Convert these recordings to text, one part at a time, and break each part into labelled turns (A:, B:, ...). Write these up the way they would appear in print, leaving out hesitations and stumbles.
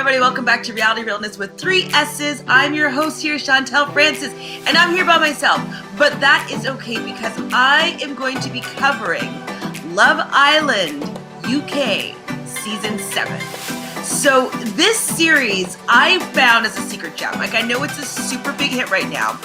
A: everybody, welcome back to Reality Realness with 3 S's. I'm your host here, Chantel Francis, and I'm here by myself. But that is okay because I am going to be covering Love Island UK Season 7. So this series I found as a secret gem. Like, I know it's a super big hit right now,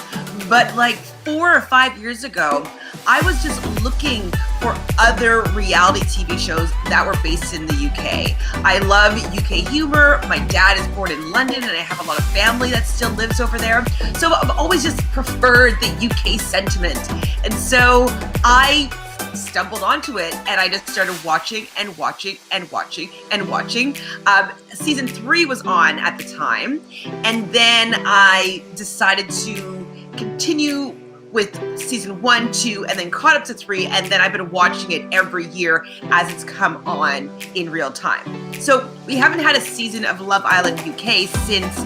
A: but like 4 or 5 years ago, I was just looking for other reality TV shows that were based in the UK. I love UK humor. My dad is born in London and I have a lot of family that still lives over there. So I've always just preferred the UK sentiment. And so I stumbled onto it and I just started watching and watching and watching and watching. Season 3 was on at the time. And then I decided to continue with season 1, 2, and then caught up to 3, and then I've been watching it every year as it's come on in real time. So we haven't had a season of Love Island UK since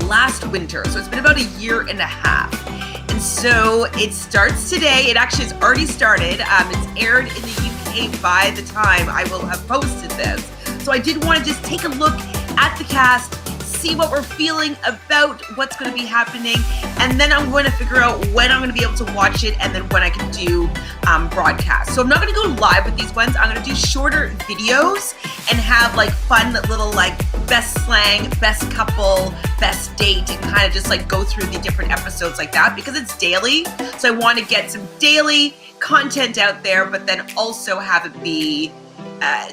A: last winter, so it's been about a year and a half. And so it starts today. It actually has already started. It's aired in the UK by the time I will have posted this. So I did want to just take a look at the cast, see what we're feeling about what's going to be happening, and then I'm going to figure out when I'm going to be able to watch it and then when I can do broadcast. So I'm not going to go live with these ones. I'm going to do shorter videos and have like fun little like best slang, best couple, best date, and kind of just like go through the different episodes like that because it's daily. So I want to get some daily content out there, but then also have it be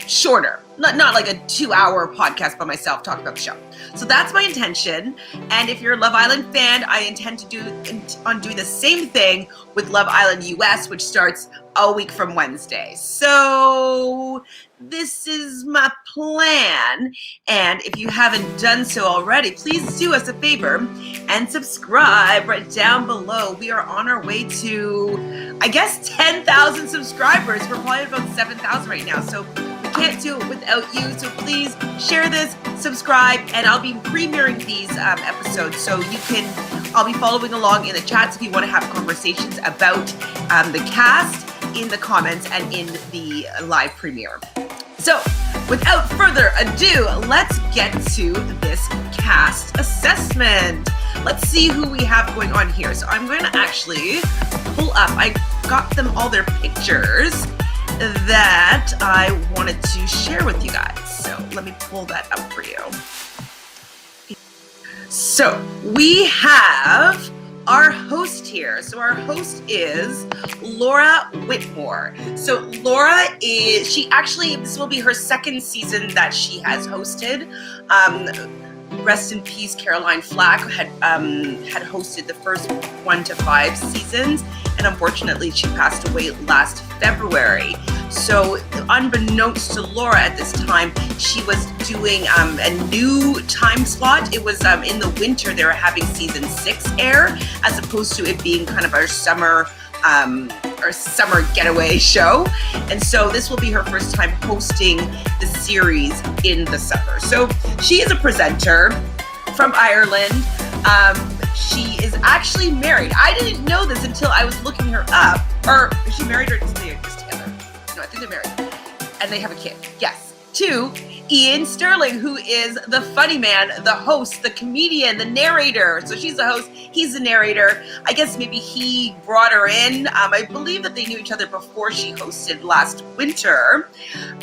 A: shorter. Not like a 2-hour podcast by myself talking about the show. So that's my intention. And if you're a Love Island fan, I intend to doing the same thing with Love Island US, which starts a week from Wednesday. So this is my plan. And if you haven't done so already, please do us a favor and subscribe right down below. We are on our way to, I guess, 10,000 subscribers. We're probably about 7,000 right now. So can't do it without you, so please share this, subscribe, and I'll be premiering these episodes, so I'll be following along in the chats if you want to have conversations about the cast in the comments and in the live premiere. So without further ado, let's get to this cast assessment. Let's see who we have going on here. So I'm going to actually pull up, I got them all their pictures that I wanted to share with you guys. So let me pull that up for you. So we have our host here. So our host is Laura Whitmore. So Laura this will be her second season that she has hosted. Rest in peace, Caroline Flack had hosted the first 1 to 5 seasons, and unfortunately she passed away last February. So unbeknownst to Laura at this time, she was doing a new time slot. It was in the winter they were having season 6 air, as opposed to it being kind of our summer getaway show. And so this will be her first time hosting the series in the summer. So she is a presenter from Ireland. She is actually married. I didn't know this until I was looking her up. Or is she married or is they just together? No, I think they're married. And they have a kid. Yes. To Ian Sterling, who is the funny man, the host, the comedian, the narrator. So she's the host, he's the narrator. I guess maybe he brought her in. I believe that they knew each other before she hosted last winter.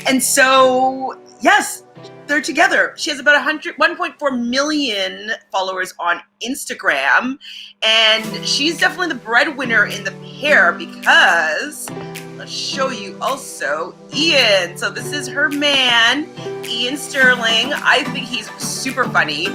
A: And so, yes, they're together. She has about 1.4 million followers on Instagram. And she's definitely the breadwinner in the pair because let's show you also Ian. So this is her man, Ian Sterling. I think he's super funny.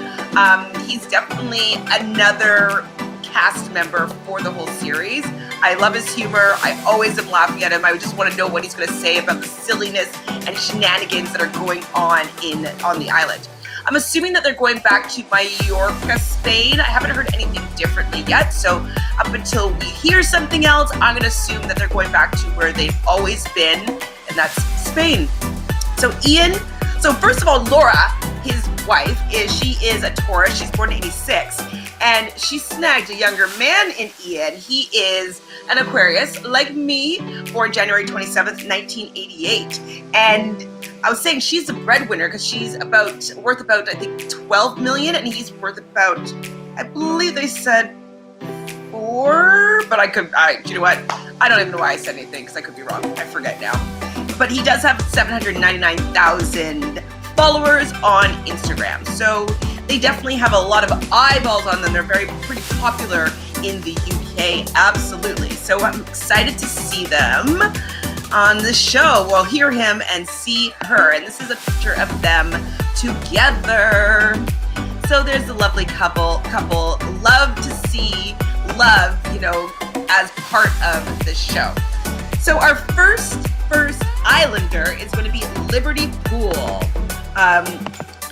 A: He's definitely another cast member for the whole series. I love his humor. I always am laughing at him. I just want to know what he's going to say about the silliness and shenanigans that are going on the island. I'm assuming that they're going back to Mallorca, Spain. I haven't heard anything differently yet. So up until we hear something else, I'm going to assume that they're going back to where they've always been, and that's Spain. So Ian, so first of all, Laura, his wife, she is a Taurus. She's born in 86. And she snagged a younger man in Ian. He is an Aquarius, like me, born January 27th, 1988. And I was saying she's the breadwinner because she's worth about, I think, 12 million, and he's worth about, I believe they said 4, but you know what? I don't even know why I said anything because I could be wrong. I forget now. But he does have 799,000 followers on Instagram. So they definitely have a lot of eyeballs on them. They're pretty popular in the UK, absolutely. So I'm excited to see them on the show. We'll hear him and see her. And this is a picture of them together. So there's the lovely couple. Love to see love, as part of the show. So our first Islander is going to be Liberty Poole,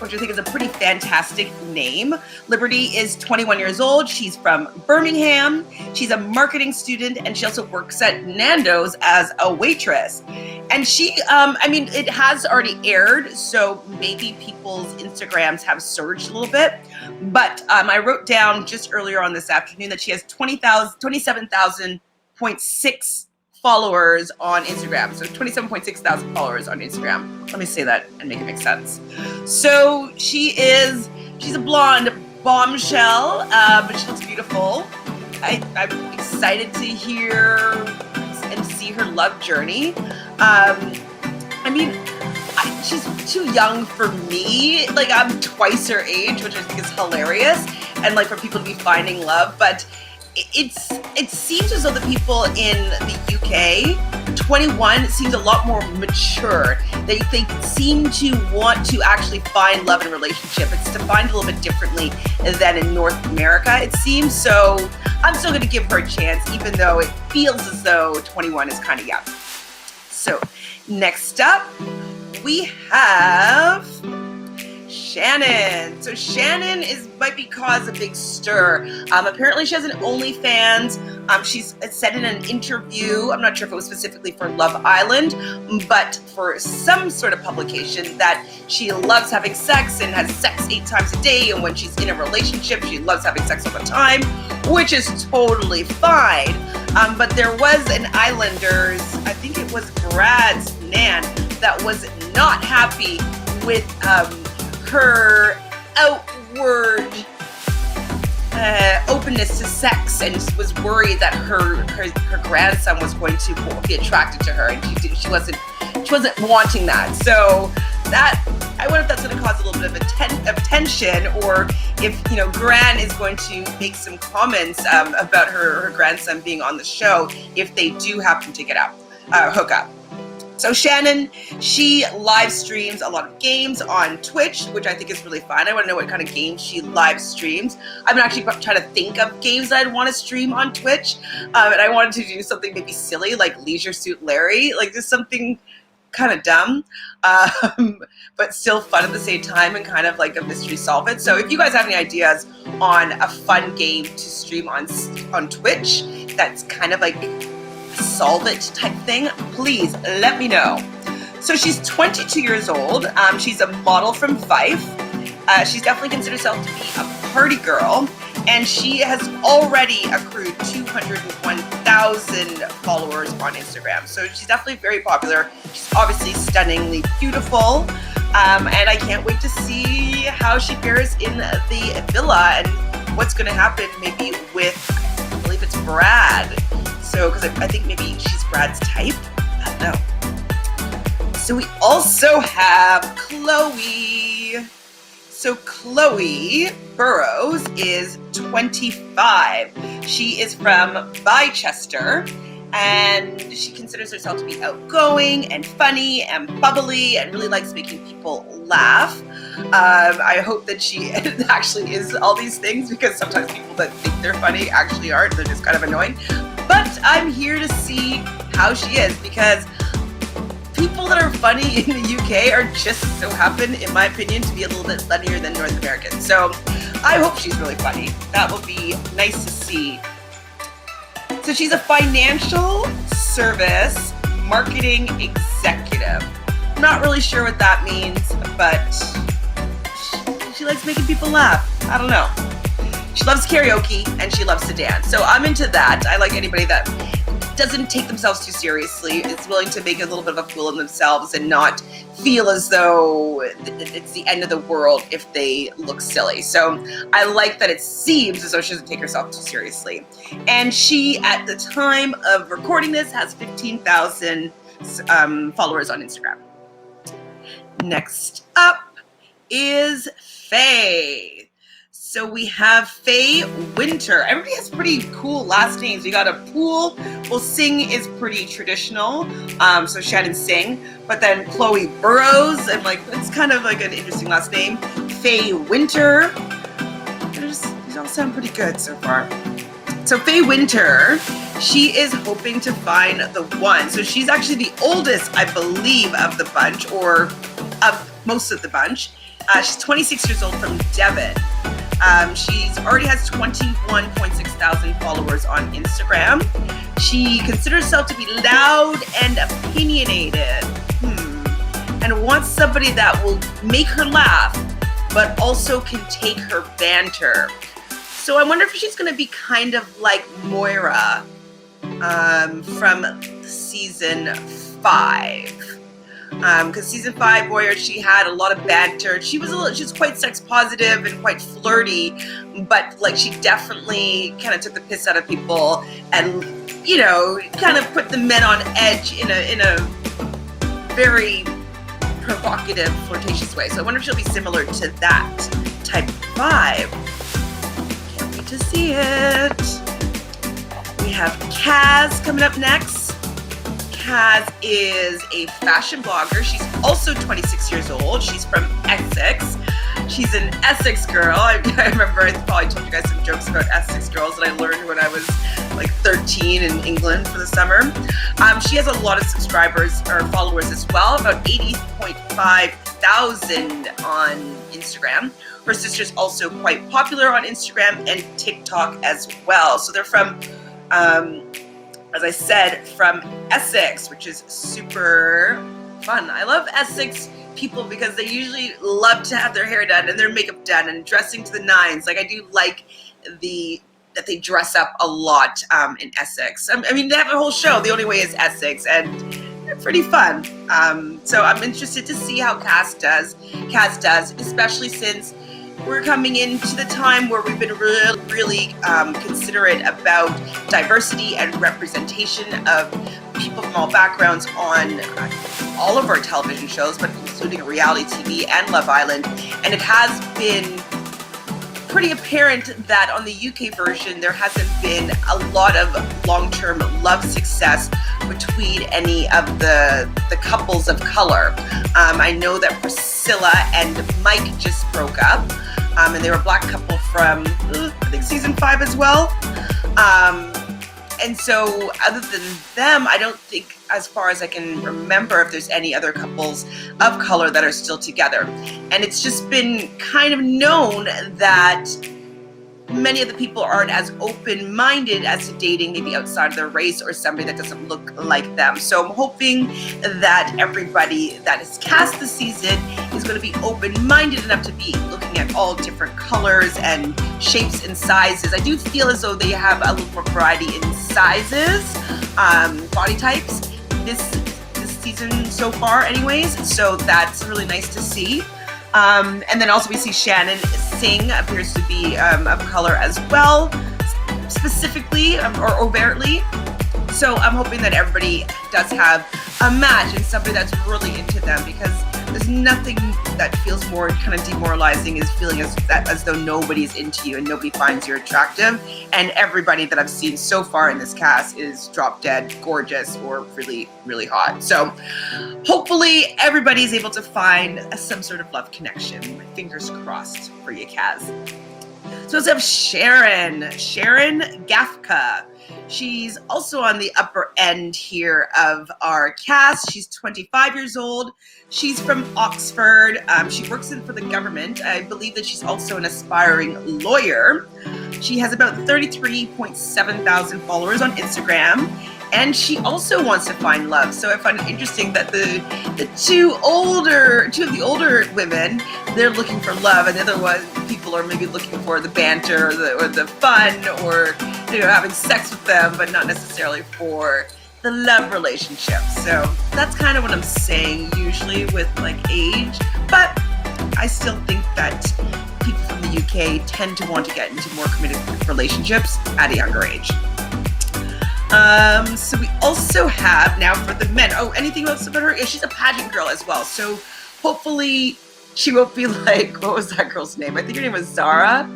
A: which I think is a pretty fantastic name. Liberty is 21 years old. She's from Birmingham. She's a marketing student, and she also works at Nando's as a waitress. And she, it has already aired, so maybe people's Instagrams have surged a little bit. But I wrote down just earlier on this afternoon that she has 27,000.6 followers on Instagram. So 27.6 thousand followers on Instagram. Let me say that and make it make sense. So she's a blonde bombshell, but she looks beautiful. I'm excited to hear and see her love journey. She's too young for me. Like, I'm twice her age, which I think is hilarious. And for people to be finding love, but it seems as though the people in the UK, 21 seems a lot more mature. They seem to want to actually find love in a relationship. It's defined a little bit differently than in North America, it seems. So I'm still going to give her a chance, even though it feels as though 21 is kind of young. So next up, we have Shannon. So Shannon might be cause a big stir. Apparently she has an OnlyFans. She's said in an interview, I'm not sure if it was specifically for Love Island, but for some sort of publication, that she loves having sex and has sex 8 times a day. And when she's in a relationship, she loves having sex all the time, which is totally fine. But there was an Islanders, I think it was Brad's Nan, that was not happy with her outward openness to sex, and was worried that her grandson was going to be attracted to her, and she wasn't wanting that. So that, I wonder if that's going to cause a little bit of tension, or if Gran is going to make some comments about her grandson being on the show if they do happen to hook up. So Shannon, she live streams a lot of games on Twitch, which I think is really fun. I want to know what kind of games she live streams. I'm actually trying to think of games that I'd want to stream on Twitch. And I wanted to do something maybe silly, like Leisure Suit Larry, like just something kind of dumb, but still fun at the same time, and kind of like a mystery solve it. So if you guys have any ideas on a fun game to stream on Twitch that's kind of like solve it type thing, please let me know. So she's 22 years old. She's a model from Fife. She's definitely considered herself to be a party girl, and she has already accrued 201,000 followers on Instagram. So she's definitely very popular. She's obviously stunningly beautiful, and I can't wait to see how she fares in the villa and what's going to happen maybe with, I believe it's Brad. So, because I think maybe she's Brad's type. I don't know. So we also have Chloe. So Chloe Burrows is 25. She is from Bicester, and she considers herself to be outgoing and funny and bubbly and really likes making people laugh. I hope that she actually is all these things, because sometimes people that think they're funny actually aren't. They're just kind of annoying. But I'm here to see how she is, because people that are funny in the UK are just so happen, in my opinion, to be a little bit funnier than North Americans. So I hope she's really funny. That will be nice to see. So she's a financial service marketing executive. I'm not really sure what that means, but she likes making people laugh. I don't know. She loves karaoke and she loves to dance. So I'm into that. I like anybody that doesn't take themselves too seriously, is willing to make a little bit of a fool of themselves and not feel as though it's the end of the world if they look silly. So I like that it seems as though she doesn't take herself too seriously. And she, at the time of recording this, has 15,000 followers on Instagram. Next up is Faye. So we have Faye Winter. Everybody has pretty cool last names. We got a Pool. Well, Singh is pretty traditional. So Shannon Singh. But then Chloe Burrows. I'm like, it's kind of like an interesting last name. Faye Winter. These all sound pretty good so far. So Faye Winter, she is hoping to find the one. So she's actually the oldest, I believe, of the bunch, or of most of the bunch. She's 26 years old from Devon. She's already has 21.6 thousand followers on Instagram. She considers herself to be loud and opinionated, and wants somebody that will make her laugh, but also can take her banter. So I wonder if she's going to be kind of like Moira from season 5. Because season 5, Moira, she had a lot of banter. She's quite sex positive and quite flirty, but like she definitely kind of took the piss out of people and, you know, kind of put the men on edge in a very provocative, flirtatious way. So I wonder if she'll be similar to that type of vibe. Can't wait to see it. We have Kaz coming up next. Kaz is a fashion blogger. She's also 26 years old. She's from Essex. She's an Essex girl. I remember I probably told you guys some jokes about Essex girls that I learned when I was like 13 in England for the summer. She has a lot of subscribers or followers as well, about 80.5 thousand on Instagram. Her sister's also quite popular on Instagram and TikTok as well. So they're from as I said, from Essex, which is super fun. I love Essex people because they usually love to have their hair done and their makeup done and dressing to the nines. Like I do like that they dress up a lot in Essex. I mean, they have a whole show, The Only Way is Essex, and they're pretty fun. So I'm interested to see how Kaz does, especially since we're coming into the time where we've been really considerate about diversity and representation of people from all backgrounds on all of our television shows, but including reality TV and Love Island. And it has been pretty apparent that on the UK version, there hasn't been a lot of long-term love success between any of the couples of color. I know that Priscilla and Mike just broke up, and they were a black couple from, I think, season 5 as well. And so other than them, I don't think, as far as I can remember, if there's any other couples of color that are still together. And it's just been kind of known that many of the people aren't as open-minded as to dating maybe outside of their race or somebody that doesn't look like them. So I'm hoping that everybody that is cast this season is going to be open-minded enough to be looking at all different colors and shapes and sizes. I do feel as though they have a little more variety in sizes, body types this season so far anyways. So that's really nice to see. And then also we see Shannon Singh appears to be of color as well, specifically or overtly. So I'm hoping that everybody does have a match and somebody that's really into them, because there's nothing that feels more kind of demoralizing as feeling as though nobody's into you and nobody finds you attractive. And everybody that I've seen so far in this cast is drop dead gorgeous or really, really hot. So hopefully everybody's able to find some sort of love connection. Fingers crossed for you, Kaz. So let's have Sharon Gafka. She's also on the upper end here of our cast. She's 25 years old. She's from Oxford. She works for the government. I believe that she's also an aspiring lawyer. She has about 33.7 thousand followers on Instagram. And she also wants to find love. So I find it interesting that the two of the older women, they're looking for love, and the other one, people are maybe looking for the banter or the fun, or having sex with them, but not necessarily for the love relationship. So that's kind of what I'm saying usually with like age, but I still think that people from the UK tend to want to get into more committed relationships at a younger age. So we also have now for the men. Oh, anything else about her? Yeah, she's a pageant girl as well. So hopefully she won't be like, what was that girl's name? I think her name was Zara.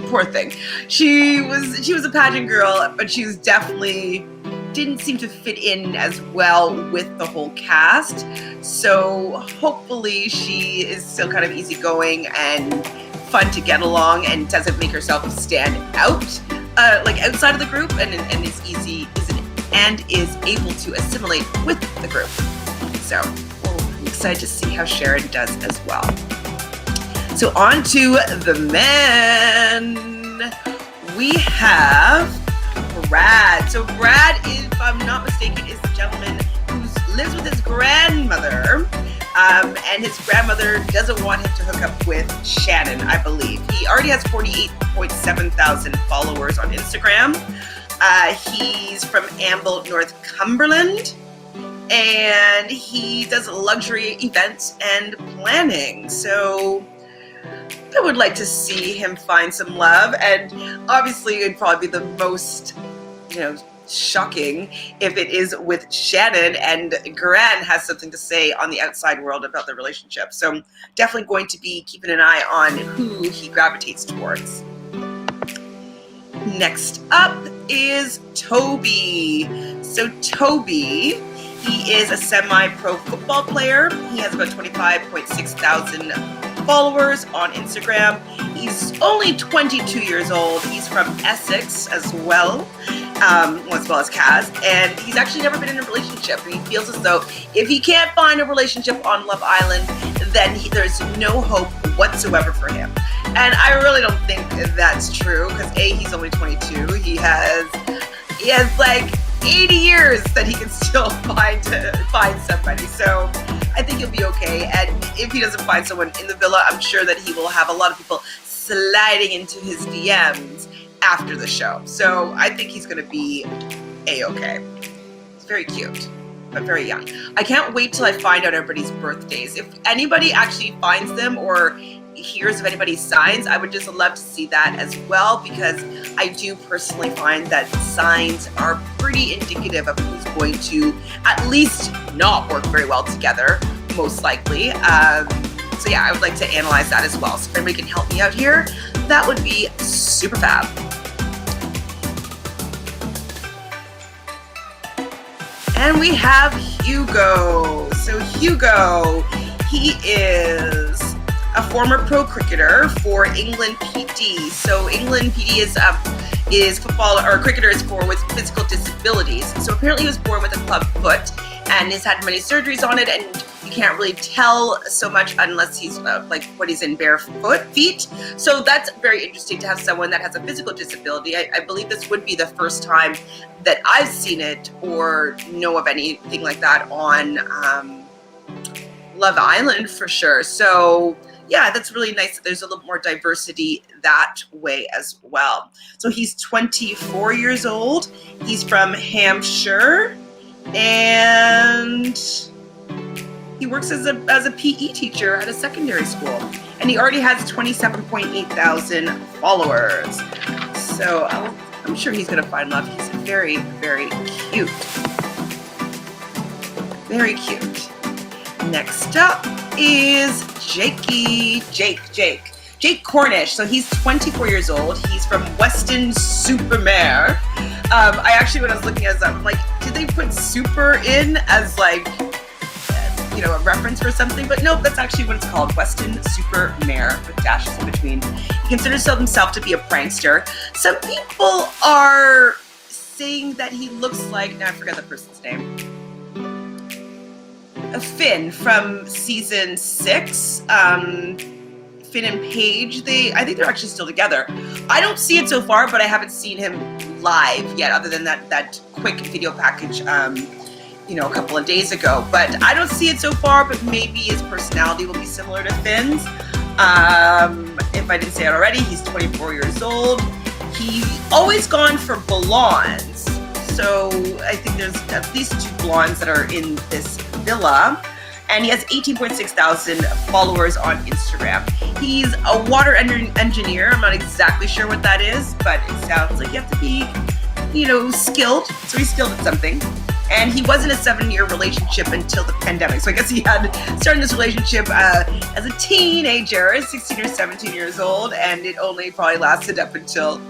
A: Poor thing. She was a pageant girl, but she was definitely didn't seem to fit in as well with the whole cast. So hopefully she is still kind of easygoing and fun to get along and doesn't make herself stand out. Like outside of the group, and is able to assimilate with the group. So I'm excited to see how Sharon does as well. So on to the men. We have Brad. So Brad, if I'm not mistaken, is the gentleman who lives with his grandmother. And his grandmother doesn't want him to hook up with Shannon, I believe. He already has 48.7 thousand followers on Instagram. He's from Amble, North Cumberland. And he does luxury events and planning. So I would like to see him find some love. And obviously it'd probably be the most, shocking if it is with Shannon, and Gran has something to say on the outside world about the relationship. So definitely going to be keeping an eye on who he gravitates towards. Next up is Toby. So Toby, he is a semi-pro football player. He has about 25.6 thousand followers on Instagram. He's only 22 years old. He's from Essex as well as Kaz, and he's actually never been in a relationship. And he feels as though if he can't find a relationship on Love Island, then there's no hope whatsoever for him. And I really don't think that's true, because he's only 22. He has like 80 years that he can still find somebody. So I think he'll be okay. And if he doesn't find someone in the villa, I'm sure that he will have a lot of people sliding into his DMs after the show. So I think he's going to be A-okay. He's very cute, but very young. I can't wait till I find out everybody's birthdays. If anybody actually finds them or hears of anybody's signs, I would just love to see that as well, because I do personally find that signs are pretty indicative of who's going to at least not work very well together, most likely. So yeah, I would like to analyze that as well. So if anybody can help me out here, that would be super fab. And we have Hugo. So Hugo, he is a former pro cricketer for England PD. So England PD is football, or cricketers with physical disabilities. So apparently he was born with a club foot and has had many surgeries on it, and you can't really tell so much unless he's when he's in bare feet. So that's very interesting to have someone that has a physical disability. I believe this would be the first time that I've seen it or know of anything like that on Love Island for sure. So yeah, that's really nice that there's a little more diversity that way as well. So he's 24 years old. He's from Hampshire, and he works as a PE teacher at a secondary school. And he already has 27.8 thousand followers. So I'm sure he's going to find love. He's very, very cute. Very cute. Next up is Jake Cornish. So he's 24 years old. He's from Weston-super-Mare. I actually, when I was looking at this, I'm like, did they put super in as like, a reference for something? But nope, that's actually what it's called, Weston-super-Mare, with dashes in between. He considers himself to be a prankster. Some people are saying that he looks like, now I forgot the person's name, Finn from season 6. Finn and Paige. I think they're actually still together. I don't see it so far, but I haven't seen him live yet, other than that quick video package, a couple of days ago. But I don't see it so far, but maybe his personality will be similar to Finn's. If I didn't say it already, he's 24 years old. He's always gone for blondes. So I think there's at least 2 blondes that are in this villa. And he has 18.6 thousand followers on Instagram. He's a water engineer. I'm not exactly sure what that is, but it sounds like you have to be, skilled. So he's skilled at something. And he was in a 7-year relationship until the pandemic. So I guess he had started this relationship as a teenager, 16 or 17 years old. And it only probably lasted up until,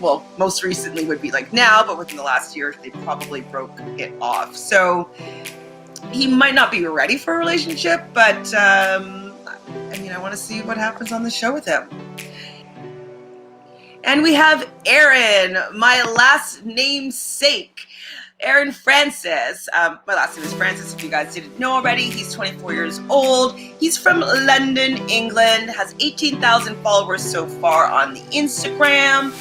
A: well, most recently would be like now, but within the last year, they probably broke it off. So he might not be ready for a relationship, but I want to see what happens on the show with him. And we have Aaron, my last namesake. Aaron Francis. My last name is Francis, if you guys didn't know already. He's 24 years old. He's from London, England, has 18,000 followers so far on the Instagram.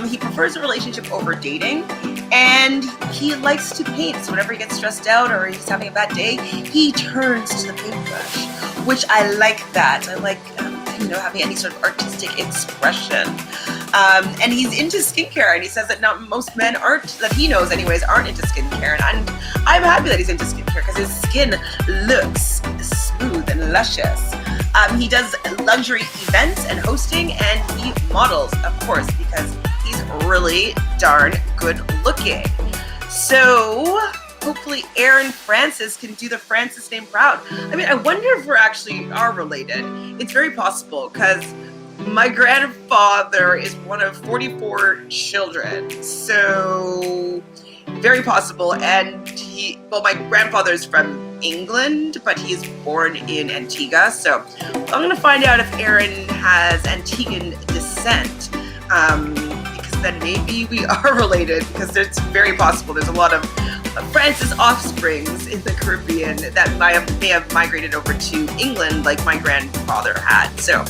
A: He prefers a relationship over dating, and he likes to paint. So whenever he gets stressed out or he's having a bad day, he turns to the paintbrush, which I like that. I like, having any sort of artistic expression. And he's into skincare, and he says that not most men that he knows anyways, aren't into skincare. And I'm happy that he's into skincare because his skin looks smooth and luscious. He does luxury events and hosting, and he models, of course, because he's really darn good looking. So hopefully Aaron Francis can do the Francis name proud. I wonder if we actually are related. It's very possible, because my grandfather is one of 44 children. So very possible. And my grandfather's from England, but he's born in Antigua. So I'm going to find out if Aaron has Antiguan descent. Because then maybe we are related, because it's very possible. There's a lot of Francis offsprings in the Caribbean that may have migrated over to England like my grandfather had. So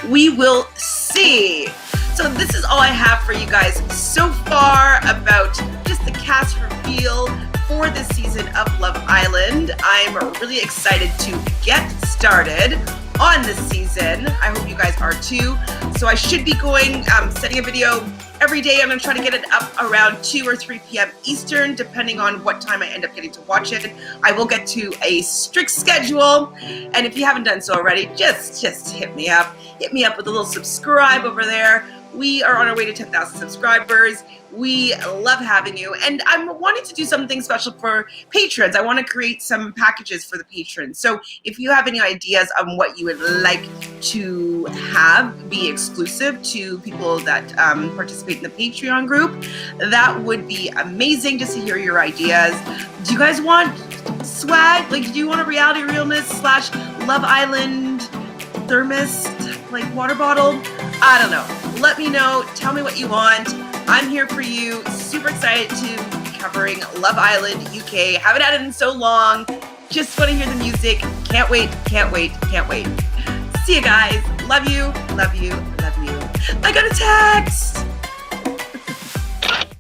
A: we will see. So this is all I have for you guys so far about just the cast reveal for this season of Love Island. I'm really excited to get started on this season. I hope you guys are too. So I should be setting a video every day. I'm going to try to get it up around 2 or 3 p.m. Eastern, depending on what time I end up getting to watch it. I will get to a strict schedule. And if you haven't done so already, just hit me up. Hit me up with a little subscribe over there. We are on our way to 10,000 subscribers. We love having you. And I'm wanting to do something special for patrons. I want to create some packages for the patrons. So if you have any ideas on what you would like to have be exclusive to people that participate in the Patreon group, that would be amazing just to hear your ideas. Do you guys want swag? Do you want a Reality Realness / Love Island thermos, water bottle? I don't know. Let me know. Tell me what you want. I'm here for you. Super excited to be covering Love Island UK. Haven't had it in so long. Just want to hear the music. Can't wait, can't wait, can't wait. See you guys. Love you, love you, love you. I got a text.